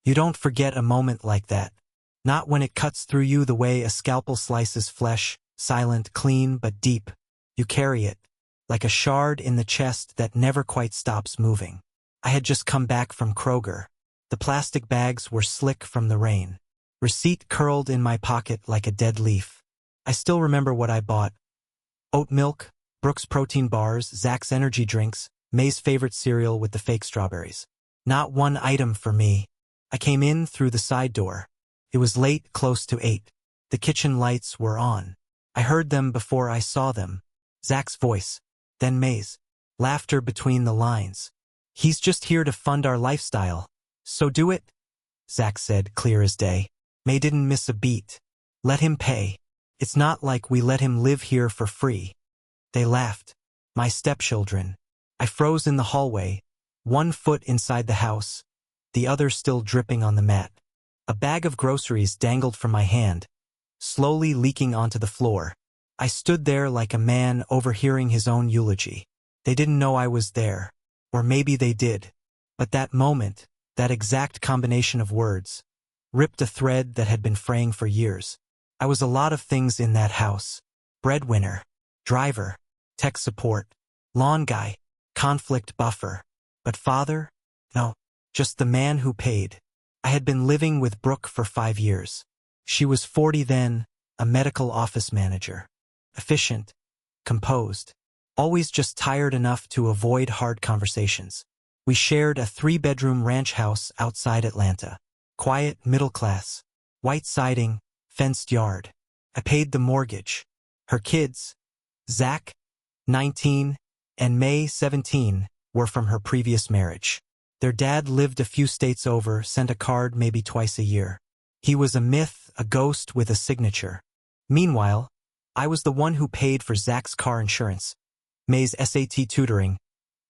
You don't forget a moment like that. Not when it cuts through you the way a scalpel slices flesh, silent, clean, but deep. You carry it, like a shard in the chest that never quite stops moving. I had just come back from Kroger. The plastic bags were slick from the rain. Receipt curled in my pocket like a dead leaf. I still remember what I bought. Oat milk, Brooks protein bars, Zach's energy drinks, May's favorite cereal with the fake strawberries. Not one item for me. I came in through the side door. It was late, close to 8. The kitchen lights were on. I heard them before I saw them. Zach's voice, then May's. Laughter between the lines. He's just here to fund our lifestyle. So do it, Zach said, clear as day. May didn't miss a beat. Let him pay. It's not like we let him live here for free. They laughed. My stepchildren. I froze in the hallway, one foot inside the house, the other still dripping on the mat. A bag of groceries dangled from my hand, slowly leaking onto the floor. I stood there like a man overhearing his own eulogy. They didn't know I was there, or maybe they did. But that moment, that exact combination of words, ripped a thread that had been fraying for years. I was a lot of things in that house. Breadwinner, driver, tech support, lawn guy, conflict buffer. But father? No, just the man who paid. I had been living with Brooke for 5 years. She was 40 then, a medical office manager. Efficient, composed, always just tired enough to avoid hard conversations. We shared a 3-bedroom ranch house outside Atlanta. Quiet, middle class, white siding, fenced yard. I paid the mortgage. Her kids, Zach, 19, and May, 17, were from her previous marriage. Their dad lived a few states over, sent a card maybe twice a year. He was a myth, a ghost with a signature. Meanwhile, I was the one who paid for Zach's car insurance, May's SAT tutoring,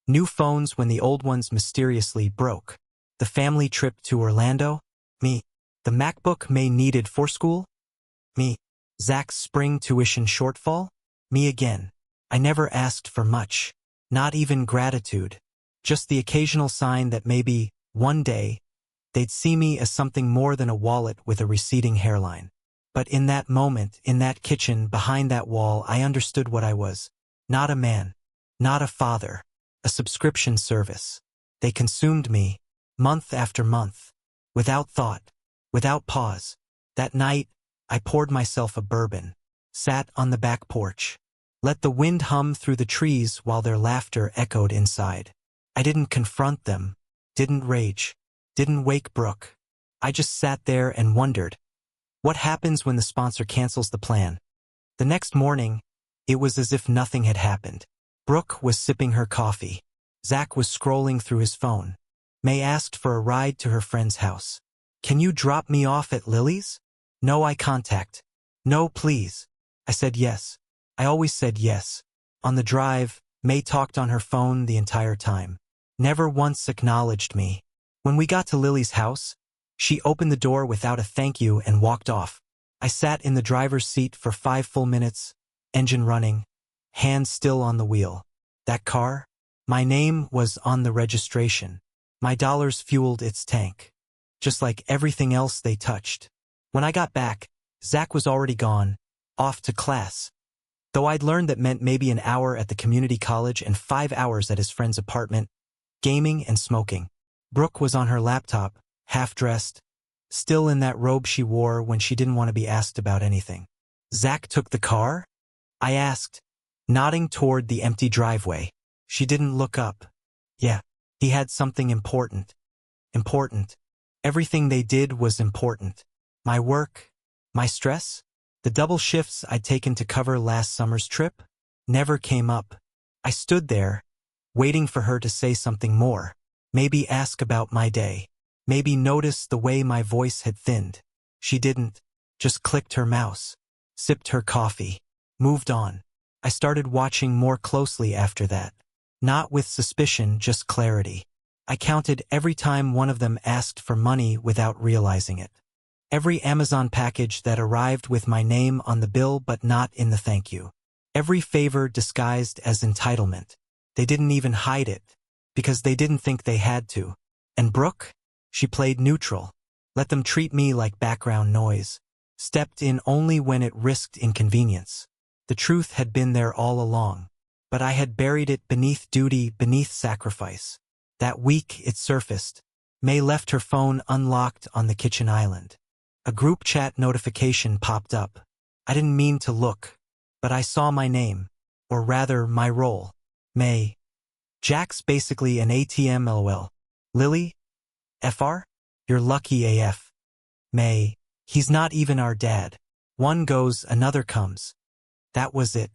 new phones when the old ones mysteriously broke, the family trip to Orlando, me, the MacBook May needed for school, me, Zach's spring tuition shortfall, me again. I never asked for much, not even gratitude, just the occasional sign that maybe, one day, they'd see me as something more than a wallet with a receding hairline. But in that moment, in that kitchen, behind that wall, I understood what I was. Not a man, not a father, a subscription service. They consumed me, month after month, without thought, without pause. That night, I poured myself a bourbon, sat on the back porch, let the wind hum through the trees while their laughter echoed inside. I didn't confront them, didn't rage, didn't wake Brooke. I just sat there and wondered, what happens when the sponsor cancels the plan? The next morning, it was as if nothing had happened. Brooke was sipping her coffee. Zach was scrolling through his phone. May asked for a ride to her friend's house. Can you drop me off at Lily's? No eye contact. No, please. I said yes. I always said yes. On the drive, May talked on her phone the entire time. Never once acknowledged me. When we got to Lily's house, she opened the door without a thank you and walked off. I sat in the driver's seat for 5 full minutes, engine running, hands still on the wheel. That car? My name was on the registration. My dollars fueled its tank. Just like everything else they touched. When I got back, Zach was already gone, off to class. Though I'd learned that meant maybe an hour at the community college and 5 hours at his friend's apartment, gaming and smoking. Brooke was on her laptop, half-dressed, still in that robe she wore when she didn't want to be asked about anything. Zach took the car? I asked, nodding toward the empty driveway. She didn't look up. Yeah, he had something important. Important. Everything they did was important. My work, my stress, the double shifts I'd taken to cover last summer's trip, never came up. I stood there, waiting for her to say something more. Maybe ask about my day. Maybe notice the way my voice had thinned. She didn't. Just clicked her mouse. Sipped her coffee. Moved on. I started watching more closely after that. Not with suspicion, just clarity. I counted every time one of them asked for money without realizing it. Every Amazon package that arrived with my name on the bill but not in the thank you. Every favor disguised as entitlement. They didn't even hide it, because they didn't think they had to. And Brooke? She played neutral. Let them treat me like background noise. Stepped in only when it risked inconvenience. The truth had been there all along. But I had buried it beneath duty, beneath sacrifice. That week it surfaced. May left her phone unlocked on the kitchen island. A group chat notification popped up. I didn't mean to look, but I saw my name, or rather my role. May. Jack's basically an ATM lol. Lily? FR? You're lucky AF. May. He's not even our dad. One goes, another comes. That was it.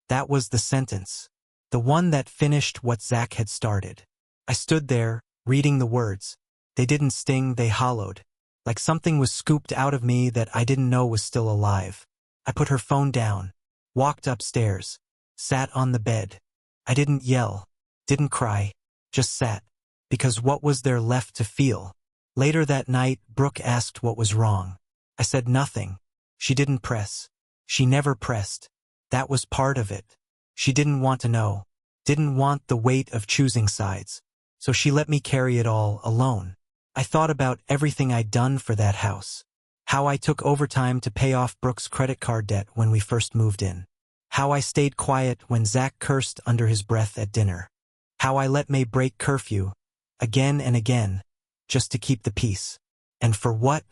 That was the sentence. The one that finished what Zach had started. I stood there, reading the words. They didn't sting, they hollowed. Like something was scooped out of me that I didn't know was still alive. I put her phone down, walked upstairs, sat on the bed. I didn't yell, didn't cry, just sat. Because what was there left to feel? Later that night, Brooke asked what was wrong. I said nothing. She didn't press. She never pressed. That was part of it. She didn't want to know. Didn't want the weight of choosing sides. So she let me carry it all alone. I thought about everything I'd done for that house. How I took overtime to pay off Brooke's credit card debt when we first moved in. How I stayed quiet when Zach cursed under his breath at dinner. How I let May break curfew, again and again, just to keep the peace. And for what?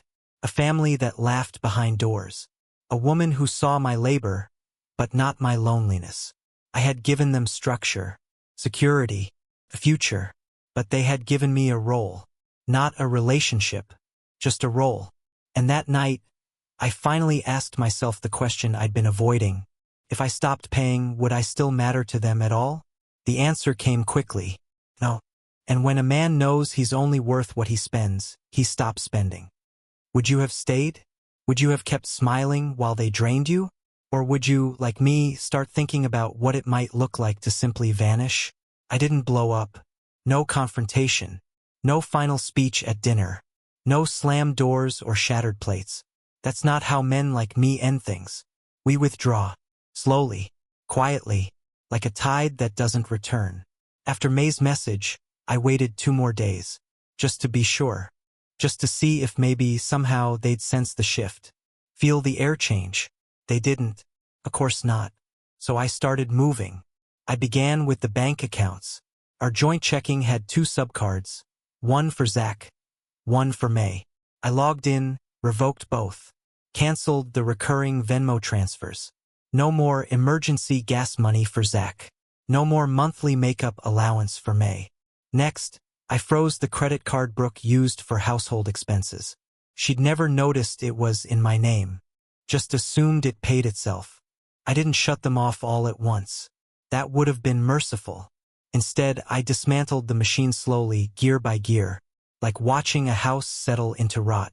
A family that laughed behind doors. A woman who saw my labor, but not my loneliness. I had given them structure, security, a future, but they had given me a role. Not a relationship, just a role. And that night, I finally asked myself the question I'd been avoiding. If I stopped paying, would I still matter to them at all? The answer came quickly. No. And when a man knows he's only worth what he spends, he stops spending. Would you have stayed? Would you have kept smiling while they drained you? Or would you, like me, start thinking about what it might look like to simply vanish? I didn't blow up. No confrontation. No final speech at dinner. No slammed doors or shattered plates. That's not how men like me end things. We withdraw. Slowly. Quietly. Like a tide that doesn't return. After May's message, I waited 2 more days. Just to be sure. Just to see if maybe somehow they'd sense the shift. Feel the air change. They didn't. Of course not. So I started moving. I began with the bank accounts. Our joint checking had 2 subcards. One for Zach. One for May. I logged in, revoked both. Canceled the recurring Venmo transfers. No more emergency gas money for Zach. No more monthly makeup allowance for May. Next, I froze the credit card Brooke used for household expenses. She'd never noticed it was in my name. Just assumed it paid itself. I didn't shut them off all at once. That would have been merciful. Instead, I dismantled the machine slowly, gear by gear, like watching a house settle into rot.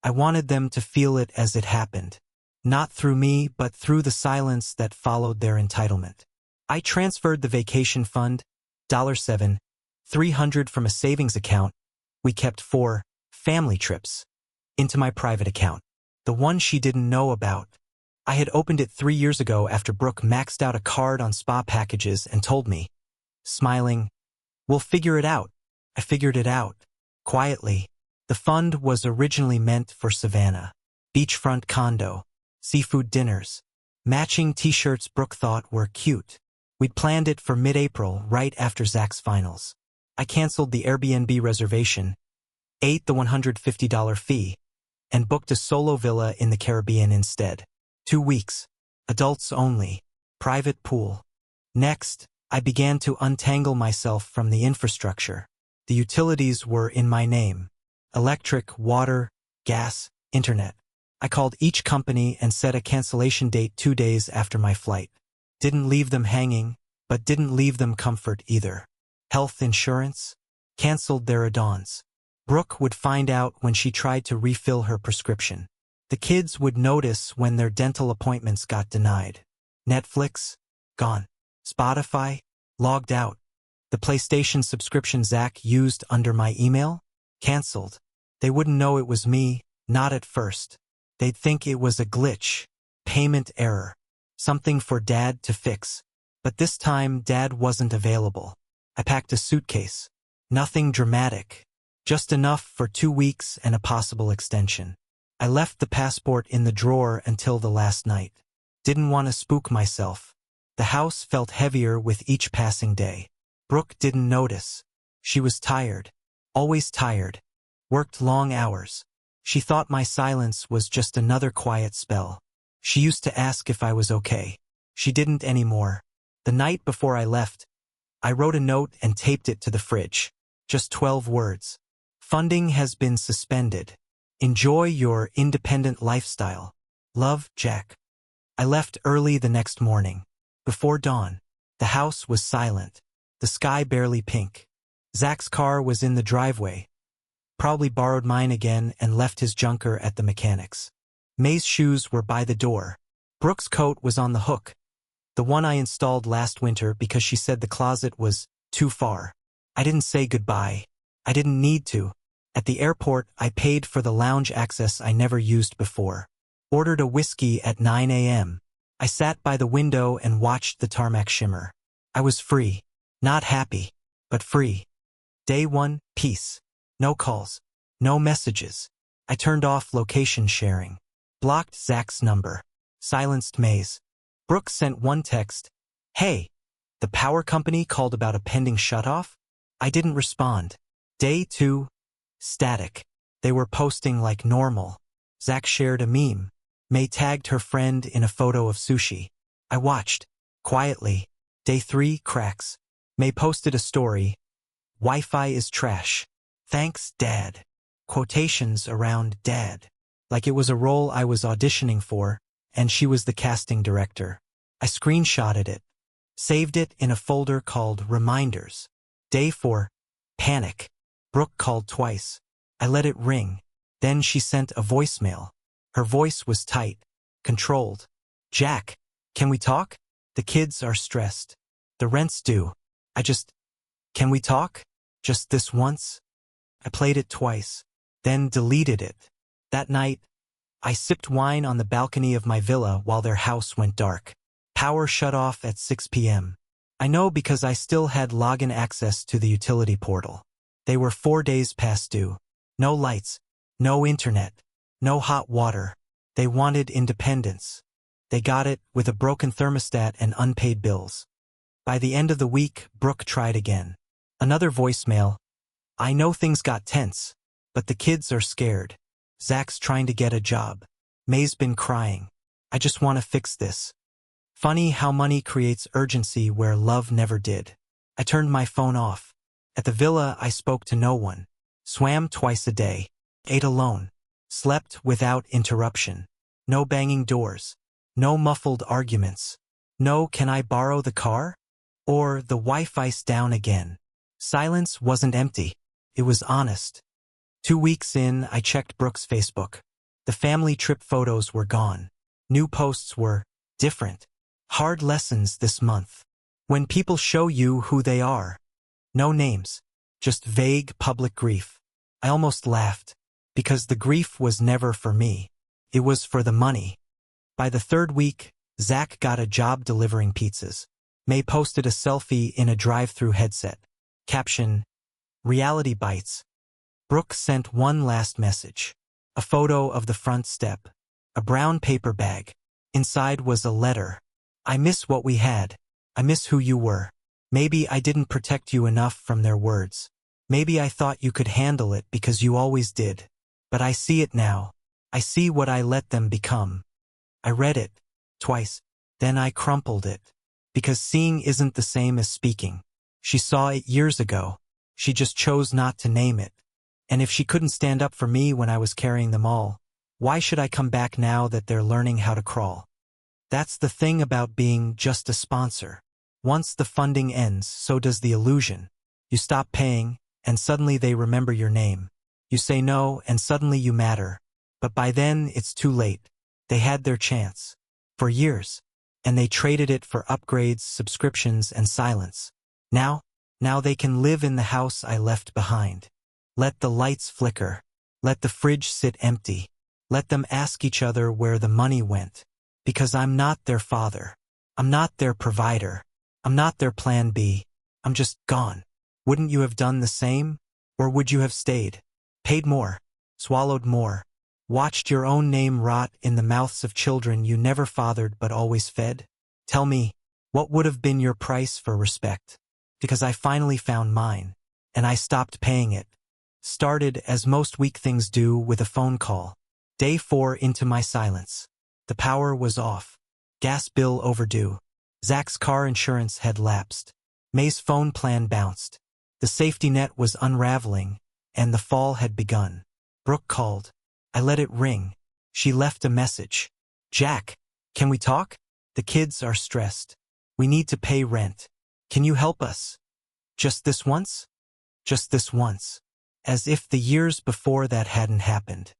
I wanted them to feel it as it happened. Not through me, but through the silence that followed their entitlement. I transferred the vacation fund, $7, $300 from a savings account, we kept 4 family trips, into my private account, the one she didn't know about. I had opened it 3 years ago after Brooke maxed out a card on spa packages and told me, smiling, "We'll figure it out." I figured it out. Quietly. The fund was originally meant for Savannah. Beachfront condo. Seafood dinners. Matching t-shirts Brooke thought were cute. We'd planned it for mid-April, right after Zach's finals. I canceled the Airbnb reservation, ate the $150 fee, and booked a solo villa in the Caribbean instead. 2 weeks. Adults only. Private pool. Next, I began to untangle myself from the infrastructure. The utilities were in my name. Electric, water, gas, internet. I called each company and set a cancellation date 2 days after my flight. Didn't leave them hanging, but didn't leave them comfort either. Health insurance? Canceled their add-ons. Brooke would find out when she tried to refill her prescription. The kids would notice when their dental appointments got denied. Netflix? Gone. Spotify? Logged out. The PlayStation subscription Zach used under my email? Canceled. They wouldn't know it was me, not at first. They'd think it was a glitch, payment error, something for Dad to fix. But this time, Dad wasn't available. I packed a suitcase. Nothing dramatic. Just enough for 2 weeks and a possible extension. I left the passport in the drawer until the last night. Didn't want to spook myself. The house felt heavier with each passing day. Brooke didn't notice. She was tired. Always tired. Worked long hours. She thought my silence was just another quiet spell. She used to ask if I was okay. She didn't anymore. The night before I left, I wrote a note and taped it to the fridge. Just 12 words. Funding has been suspended. Enjoy your independent lifestyle. Love, Jack. I left early the next morning. Before dawn. The house was silent. The sky barely pink. Zach's car was in the driveway. Probably borrowed mine again and left his junker at the mechanic's. May's shoes were by the door. Brooke's coat was on the hook. The one I installed last winter because she said the closet was too far. I didn't say goodbye. I didn't need to. At the airport, I paid for the lounge access I never used before. Ordered a whiskey at 9 a.m. I sat by the window and watched the tarmac shimmer. I was free. Not happy, but free. Day 1, peace. No calls. No messages. I turned off location sharing. Blocked Zach's number. Silenced May's. Brooke sent one text. Hey, the power company called about a pending shutoff? I didn't respond. Day 2, static. They were posting like normal. Zach shared a meme. May tagged her friend in a photo of sushi. I watched. Quietly. Day 3, cracks. May posted a story. Wi-Fi is trash. Thanks, Dad. Quotations around Dad. Like it was a role I was auditioning for, and she was the casting director. I screenshotted it. Saved it in a folder called Reminders. Day 4, panic. Brooke called twice. I let it ring. Then she sent a voicemail. Her voice was tight, controlled. Jack, can we talk? The kids are stressed. The rent's due. Can we talk? Just this once? I played it twice, then deleted it. That night, I sipped wine on the balcony of my villa while their house went dark. Power shut off at 6 p.m. I know because I still had login access to the utility portal. They were 4 days past due. No lights, no internet, no hot water. They wanted independence. They got it with a broken thermostat and unpaid bills. By the end of the week, Brooke tried again. Another voicemail. I know things got tense, but the kids are scared. Zach's trying to get a job. May's been crying. I just want to fix this. Funny how money creates urgency where love never did. I turned my phone off. At the villa, I spoke to no one. Swam twice a day. Ate alone. Slept without interruption. No banging doors. No muffled arguments. No can I borrow the car? Or the Wi-Fi's down again. Silence wasn't empty. It was honest. 2 weeks in, I checked Brooke's Facebook. The family trip photos were gone. New posts were different. Hard lessons this month. When people show you who they are. No names. Just vague public grief. I almost laughed. Because the grief was never for me. It was for the money. By the 3rd week, Zach got a job delivering pizzas. May posted a selfie in a drive-through headset. Caption, reality bites. Brooke sent one last message. A photo of the front step. A brown paper bag. Inside was a letter. I miss what we had. I miss who you were. Maybe I didn't protect you enough from their words. Maybe I thought you could handle it because you always did. But I see it now. I see what I let them become. I read it. Twice. Then I crumpled it. Because seeing isn't the same as speaking. She saw it years ago. She just chose not to name it. And if she couldn't stand up for me when I was carrying them all, why should I come back now that they're learning how to crawl? That's the thing about being just a sponsor. Once the funding ends, so does the illusion. You stop paying, and suddenly they remember your name. You say no, and suddenly you matter. But by then, it's too late. They had their chance. For years. And they traded it for upgrades, subscriptions, and silence. Now they can live in the house I left behind. Let the lights flicker. Let the fridge sit empty. Let them ask each other where the money went. Because I'm not their father. I'm not their provider. I'm not their plan B. I'm just gone. Wouldn't you have done the same? Or would you have stayed? Paid more? Swallowed more? Watched your own name rot in the mouths of children you never fathered but always fed? Tell me, what would have been your price for respect? Because I finally found mine, and I stopped paying it. Started, as most weak things do, with a phone call. Day 4 into my silence. The power was off. Gas bill overdue. Zach's car insurance had lapsed. May's phone plan bounced. The safety net was unraveling, and the fall had begun. Brooke called. I let it ring. She left a message. Jack, can we talk? The kids are stressed. We need to pay rent. Can you help us? Just this once? Just this once. As if the years before that hadn't happened.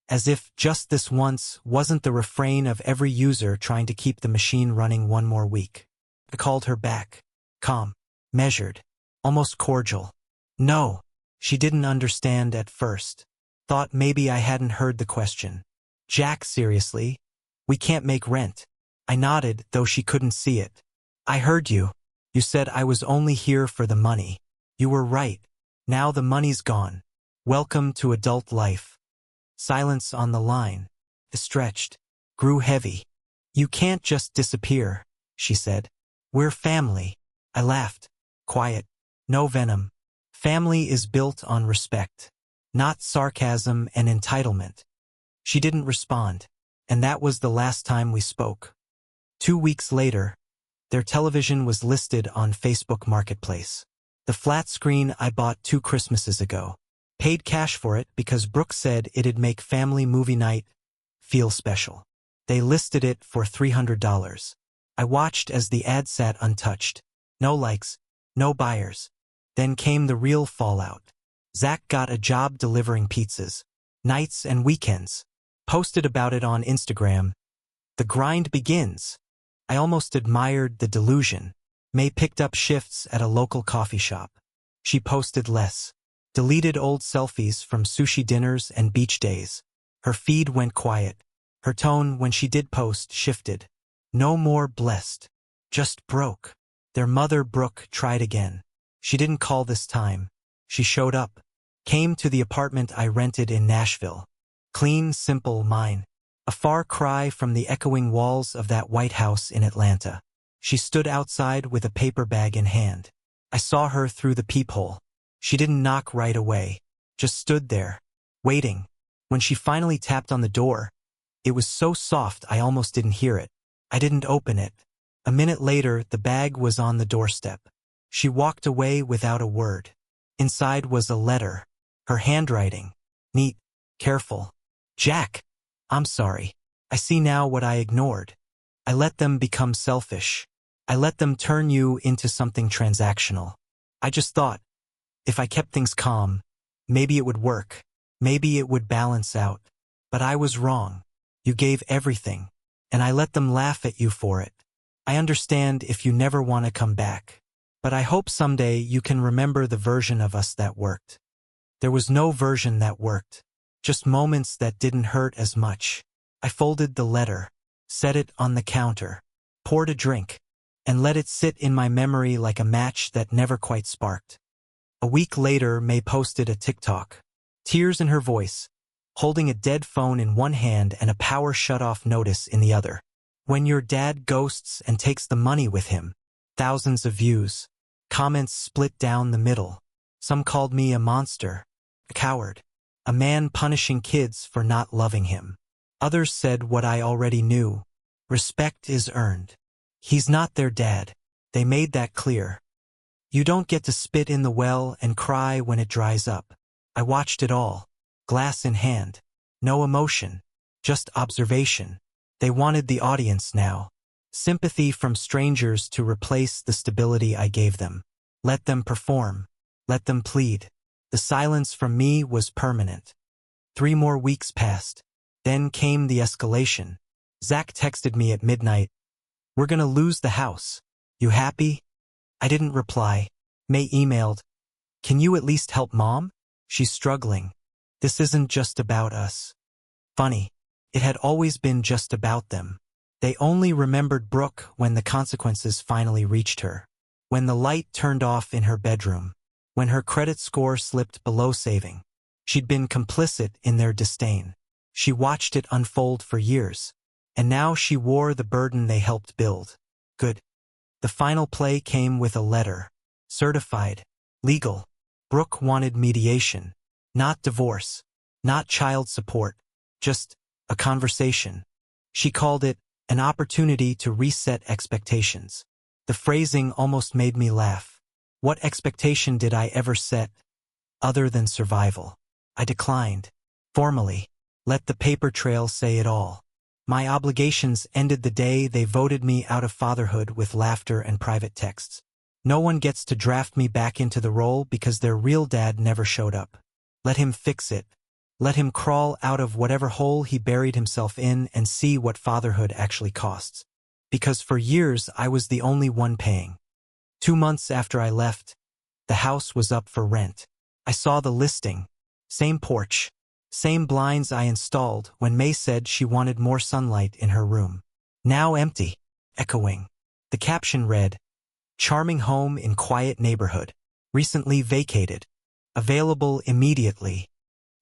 As if just this once wasn't the refrain of every user trying to keep the machine running one more week. I called her back. Calm. Measured. Almost cordial. No. She didn't understand at first. Thought maybe I hadn't heard the question. Jack, seriously? We can't make rent. I nodded, though she couldn't see it. I heard you. You said I was only here for the money. You were right. Now the money's gone. Welcome to adult life. Silence on the line. It stretched. Grew heavy. You can't just disappear, she said. We're family. I laughed. Quiet. No venom. Family is built on respect. Not sarcasm and entitlement. She didn't respond, and that was the last time we spoke. 2 weeks later, their television was listed on Facebook Marketplace. The flat screen I bought 2 Christmases ago. Paid cash for it because Brooke said it'd make family movie night feel special. They listed it for $300. I watched as the ad sat untouched. No likes, no buyers. Then came the real fallout. Zach got a job delivering pizzas, nights and weekends. Posted about it on Instagram. The grind begins. I almost admired the delusion. May picked up shifts at a local coffee shop. She posted less. Deleted old selfies from sushi dinners and beach days. Her feed went quiet. Her tone when she did post shifted. No more blessed. Just broke. Their mother Brooke tried again. She didn't call this time. She showed up. Came to the apartment I rented in Nashville. Clean, simple, mine. A far cry from the echoing walls of that White House in Atlanta. She stood outside with a paper bag in hand. I saw her through the peephole. She didn't knock right away. Just stood there. Waiting. When she finally tapped on the door, it was so soft I almost didn't hear it. I didn't open it. A minute later, the bag was on the doorstep. She walked away without a word. Inside was a letter. Her handwriting. Neat. Careful. Jack. I'm sorry. I see now what I ignored. I let them become selfish. I let them turn you into something transactional. I just thought, if I kept things calm, maybe it would work. Maybe it would balance out. But I was wrong. You gave everything, and I let them laugh at you for it. I understand if you never want to come back. But I hope someday you can remember the version of us that worked. There was no version that worked. Just moments that didn't hurt as much. I folded the letter, set it on the counter, poured a drink, and let it sit in my memory like a match that never quite sparked. A week later, May posted a TikTok. Tears in her voice, holding a dead phone in one hand and a power shut-off notice in the other. When your dad ghosts and takes the money with him. Thousands of views. Comments split down the middle. Some called me a monster, a coward, a man punishing kids for not loving him. Others said what I already knew. Respect is earned. He's not their dad. They made that clear. You don't get to spit in the well and cry when it dries up. I watched it all. Glass in hand. No emotion. Just observation. They wanted the audience now. Sympathy from strangers to replace the stability I gave them. Let them perform. Let them plead. The silence from me was permanent. 3 more weeks passed. Then came the escalation. Zach texted me at midnight. We're gonna lose the house. You happy? I didn't reply. May emailed. Can you at least help Mom? She's struggling. This isn't just about us. Funny. It had always been just about them. They only remembered Brooke when the consequences finally reached her. When the light turned off in her bedroom. when her credit score slipped below saving. She'd been complicit in their disdain. She watched it unfold for years, and now she wore the burden they helped build. Good. The final play came with a letter. Certified. Legal. Brooke wanted mediation. Not divorce. Not child support. Just a conversation. She called it an opportunity to reset expectations. The phrasing almost made me laugh. What expectation did I ever set, other than survival? I declined. Formally. Let the paper trail say it all. My obligations ended the day they voted me out of fatherhood with laughter and private texts. No one gets to draft me back into the role because their real dad never showed up. Let him fix it. Let him crawl out of whatever hole he buried himself in and see what fatherhood actually costs. Because for years I was the only one paying. 2 months after I left, the house was up for rent. I saw the listing. Same porch. Same blinds I installed when May said she wanted more sunlight in her room. Now empty. Echoing. The caption read, "Charming home in quiet neighborhood. Recently vacated. Available immediately."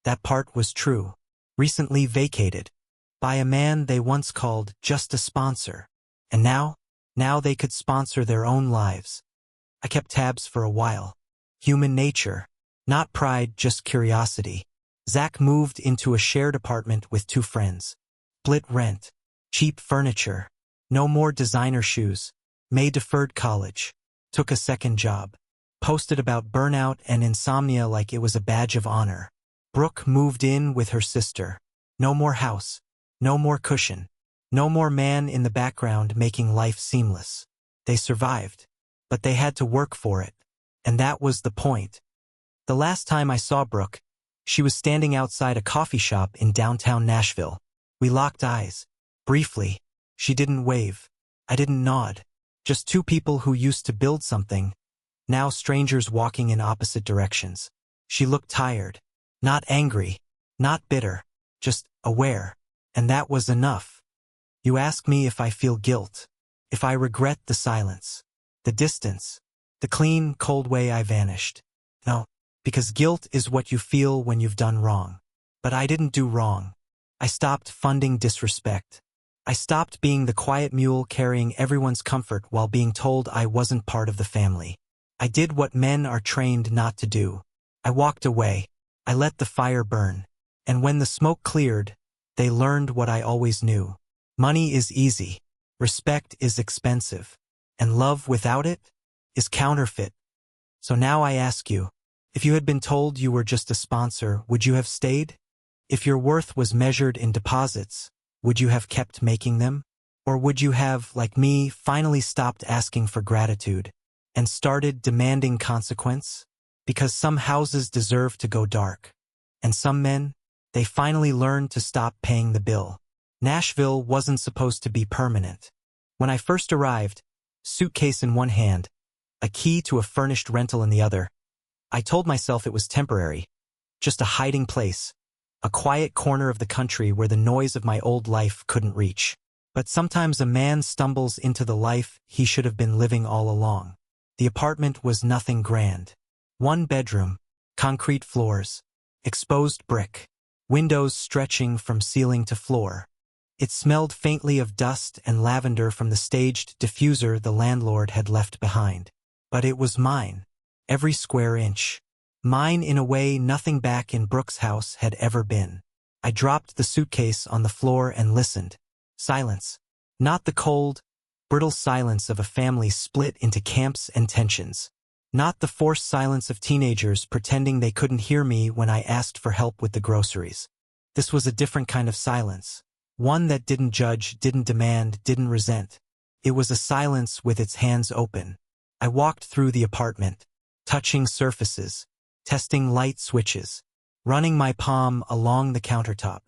That part was true. Recently vacated. By a man they once called just a sponsor. And now they could sponsor their own lives. I kept tabs for a while. Human nature. Not pride, just curiosity. Zach moved into a shared apartment with 2 friends. Split rent. Cheap furniture. No more designer shoes. May deferred college. Took a second job. Posted about burnout and insomnia like it was a badge of honor. Brooke moved in with her sister. No more house. No more cushion. No more man in the background making life seamless. They survived. But they had to work for it. And that was the point. The last time I saw Brooke, she was standing outside a coffee shop in downtown Nashville. We locked eyes. Briefly. She didn't wave. I didn't nod. Just 2 people who used to build something, now strangers walking in opposite directions. She looked tired. Not angry. Not bitter. Just aware. And that was enough. You ask me if I feel guilt. If I regret the silence. The distance. The clean, cold way I vanished. No. Because guilt is what you feel when you've done wrong. But I didn't do wrong. I stopped funding disrespect. I stopped being the quiet mule carrying everyone's comfort while being told I wasn't part of the family. I did what men are trained not to do. I walked away. I let the fire burn. And when the smoke cleared, they learned what I always knew. Money is easy. Respect is expensive. And love without it is counterfeit. So now I ask you, if you had been told you were just a sponsor, would you have stayed? If your worth was measured in deposits, would you have kept making them? Or would you have, like me, finally stopped asking for gratitude and started demanding consequence? Because some houses deserve to go dark. And some men, they finally learned to stop paying the bill. Nashville wasn't supposed to be permanent. When I first arrived, suitcase in one hand, a key to a furnished rental in the other, I told myself it was temporary, just a hiding place, a quiet corner of the country where the noise of my old life couldn't reach. But sometimes a man stumbles into the life he should have been living all along. The apartment was nothing grand. 1 bedroom, concrete floors, exposed brick, windows stretching from ceiling to floor. It smelled faintly of dust and lavender from the staged diffuser the landlord had left behind. But it was mine. Every square inch. Mine in a way nothing back in Brooke's house had ever been. I dropped the suitcase on the floor and listened. Silence. Not the cold, brittle silence of a family split into camps and tensions. Not the forced silence of teenagers pretending they couldn't hear me when I asked for help with the groceries. This was a different kind of silence. One that didn't judge, didn't demand, didn't resent. It was a silence with its hands open. I walked through the apartment, touching surfaces, testing light switches, running my palm along the countertop.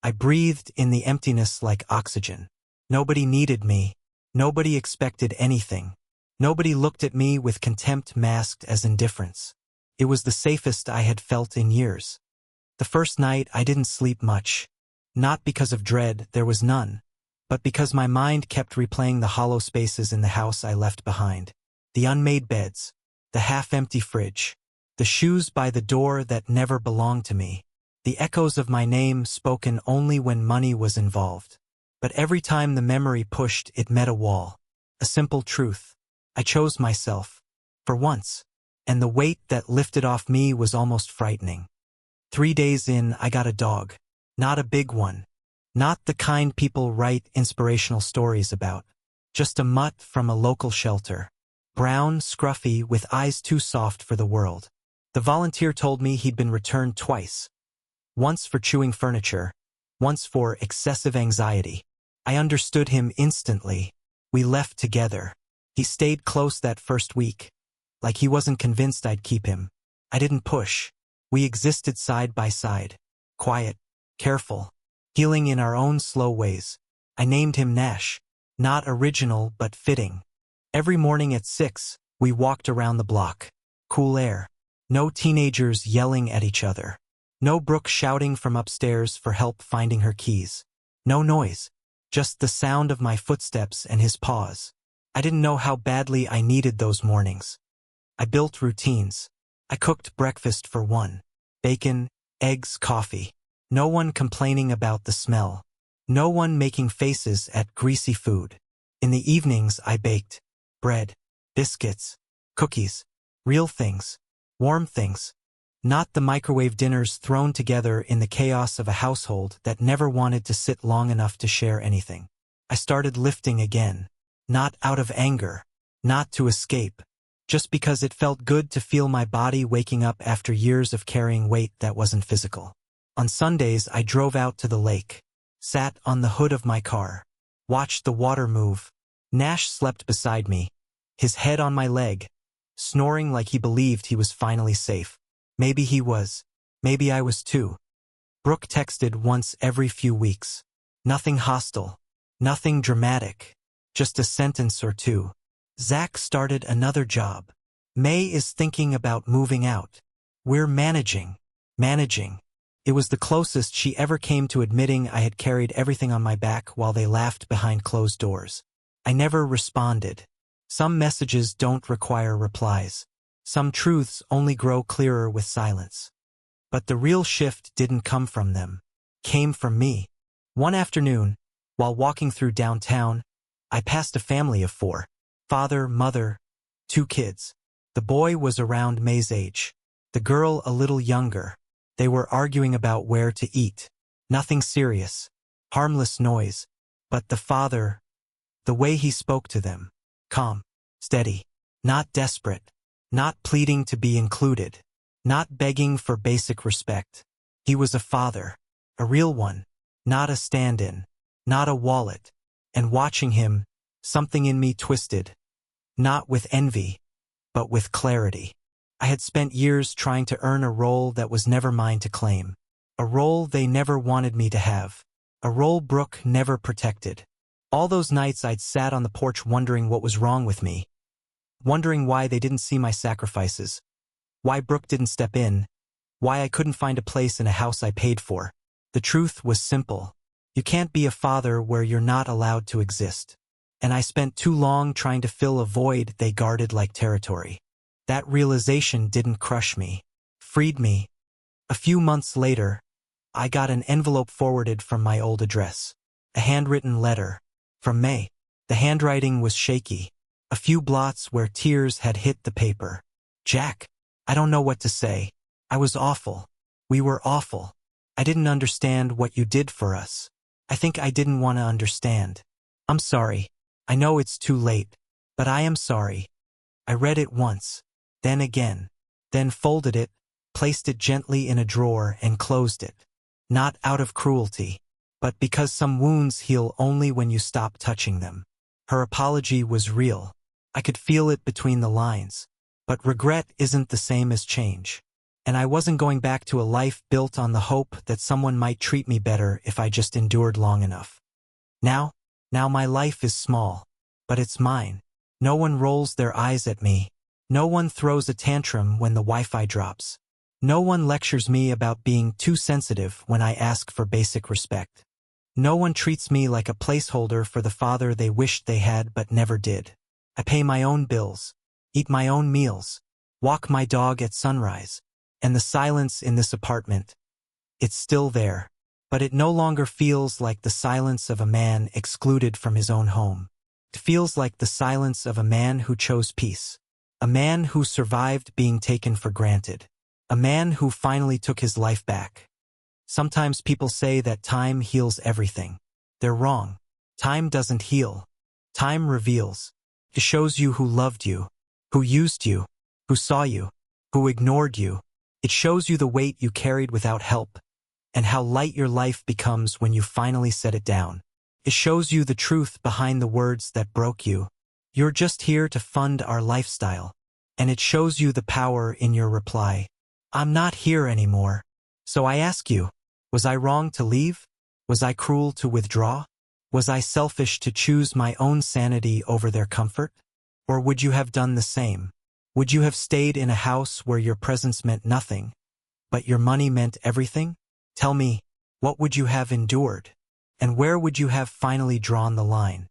I breathed in the emptiness like oxygen. Nobody needed me. Nobody expected anything. Nobody looked at me with contempt masked as indifference. It was the safest I had felt in years. The first night I didn't sleep much. Not because of dread, there was none, but because my mind kept replaying the hollow spaces in the house I left behind. The unmade beds, the half-empty fridge, The shoes by the door that never belonged to me. The echoes of my name spoken only when money was involved. But every time the memory pushed, it met a wall. A simple truth. I chose myself. For once. And the weight that lifted off me was almost frightening. 3 days in, I got a dog. Not a big one. Not the kind people write inspirational stories about. Just a mutt from a local shelter. Brown, scruffy, with eyes too soft for the world. The volunteer told me he'd been returned twice. Once for chewing furniture. Once for excessive anxiety. I understood him instantly. We left together. He stayed close that first week. Like he wasn't convinced I'd keep him. I didn't push. We existed side by side. Quiet. Careful. Healing in our own slow ways. I named him Nash. Not original, but fitting. Every morning at 6, we walked around the block. Cool air. No teenagers yelling at each other. No Brooke shouting from upstairs for help finding her keys. No noise. Just the sound of my footsteps and his paws. I didn't know how badly I needed those mornings. I built routines. I cooked breakfast for one. Bacon, eggs, coffee. No one complaining about the smell. No one making faces at greasy food. In the evenings I baked. Bread, biscuits, cookies. Real things. Warm things. Not the microwave dinners thrown together in the chaos of a household that never wanted to sit long enough to share anything. I started lifting again. Not out of anger. Not to escape. Just because it felt good to feel my body waking up after years of carrying weight that wasn't physical. On Sundays I drove out to the lake. Sat on the hood of my car. Watched the water move. Nash slept beside me. His head on my leg. Snoring like he believed he was finally safe. Maybe he was. Maybe I was too. Brooke texted once every few weeks. Nothing hostile. Nothing dramatic. Just a sentence or two. Zach started another job. May is thinking about moving out. We're managing. Managing. It was the closest she ever came to admitting I had carried everything on my back while they laughed behind closed doors. I never responded. Some messages don't require replies. Some truths only grow clearer with silence. But the real shift didn't come from them. Came from me. One afternoon, while walking through downtown, I passed a family of 4. Father, mother, 2 kids. The boy was around May's age. The girl a little younger. They were arguing about where to eat. Nothing serious. Harmless noise. But the father, the way he spoke to them. Calm. Steady. Not desperate. Not pleading to be included. Not begging for basic respect. He was a father. A real one. Not a stand-in. Not a wallet. And watching him, something in me twisted. Not with envy, but with clarity. I had spent years trying to earn a role that was never mine to claim. A role they never wanted me to have. A role Brooke never protected. All those nights I'd sat on the porch wondering what was wrong with me. Wondering why they didn't see my sacrifices. Why Brooke didn't step in. Why I couldn't find a place in a house I paid for. The truth was simple. You can't be a father where you're not allowed to exist. And I spent too long trying to fill a void they guarded like territory. That realization didn't crush me. Freed me. A few months later, I got an envelope forwarded from my old address. A handwritten letter. From May. The handwriting was shaky. A few blots where tears had hit the paper. Jack, I don't know what to say. I was awful. We were awful. I didn't understand what you did for us. I think I didn't want to understand. I'm sorry. I know it's too late, but I am sorry. I read it once, then again, then folded it, placed it gently in a drawer and closed it. Not out of cruelty, but because some wounds heal only when you stop touching them. Her apology was real. I could feel it between the lines. But regret isn't the same as change. And I wasn't going back to a life built on the hope that someone might treat me better if I just endured long enough. Now my life is small, but it's mine. No one rolls their eyes at me. No one throws a tantrum when the Wi-Fi drops. No one lectures me about being too sensitive when I ask for basic respect. No one treats me like a placeholder for the father they wished they had but never did. I pay my own bills, eat my own meals, Walk my dog at sunrise. And the silence in this apartment, it's still there. But it no longer feels like the silence of a man excluded from his own home. It feels like the silence of a man who chose peace. A man who survived being taken for granted. A man who finally took his life back. Sometimes people say that time heals everything. They're wrong. Time doesn't heal. Time reveals. It shows you who loved you, who used you, who saw you, who ignored you. It shows you the weight you carried without help, and how light your life becomes when you finally set it down. It shows you the truth behind the words that broke you. You're just here to fund our lifestyle. And it shows you the power in your reply. I'm not here anymore. So I ask you, was I wrong to leave? Was I cruel to withdraw? Was I selfish to choose my own sanity over their comfort? Or would you have done the same? Would you have stayed in a house where your presence meant nothing, but your money meant everything? Tell me, what would you have endured? And where would you have finally drawn the line?